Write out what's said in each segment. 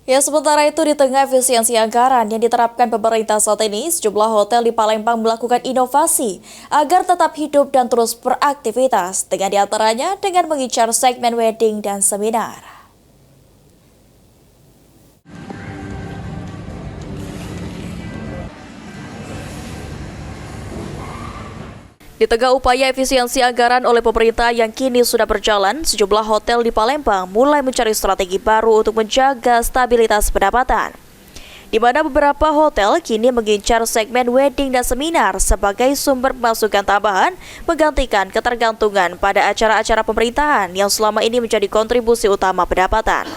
Ya, sementara itu di tengah efisiensi anggaran yang diterapkan pemerintah saat ini, sejumlah hotel di Palembang melakukan inovasi agar tetap hidup dan terus beraktivitas, dengan diantaranya dengan mengincar segmen wedding dan seminar. Di tengah upaya efisiensi anggaran oleh pemerintah yang kini sudah berjalan, sejumlah hotel di Palembang mulai mencari strategi baru untuk menjaga stabilitas pendapatan. Di mana beberapa hotel kini mengincar segmen wedding dan seminar sebagai sumber pemasukan tambahan, menggantikan ketergantungan pada acara-acara pemerintahan yang selama ini menjadi kontribusi utama pendapatan.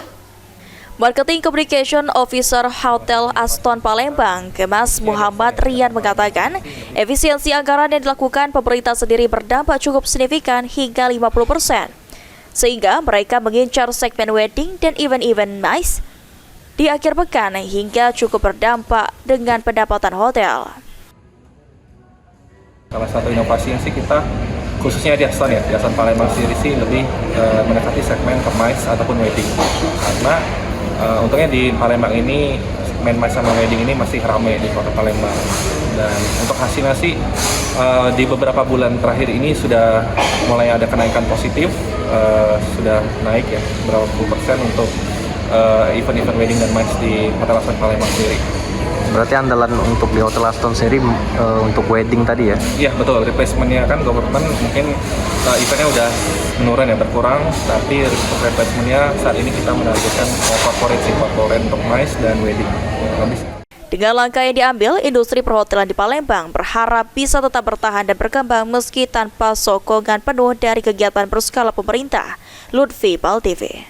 Marketing Communication Officer Hotel Aston Palembang, Kemas Muhammad Rian mengatakan, efisiensi anggaran yang dilakukan pemerintah sendiri berdampak cukup signifikan hingga 50%. Sehingga mereka mengincar segmen wedding dan event-event MICE di akhir pekan hingga cukup berdampak dengan pendapatan hotel. Salah satu inovasi yang sih kita khususnya di Aston Palembang sendiri sih lebih mendekati segmen MICE ataupun wedding, karena untungnya di Palembang ini segmen MICE sama wedding ini masih ramai di kota Palembang, dan untuk hasilnya sih di beberapa bulan terakhir ini sudah mulai ada kenaikan positif, sudah naik ya berapa puluh persen untuk event-event wedding dan MICE di Hotel Aston Palembang sendiri. Berarti andalan untuk di Hotel Aston sendiri untuk wedding tadi ya? Iya betul, replacementnya kan government mungkin eventnya udah menurun ya, berkurang, tapi untuk replacementnya saat ini kita menargetkan corporate untuk MICE dan wedding. Dengan langkah yang diambil, industri perhotelan di Palembang berharap bisa tetap bertahan dan berkembang meski tanpa sokongan penuh dari kegiatan berskala pemerintah. Lutfi, PAL TV.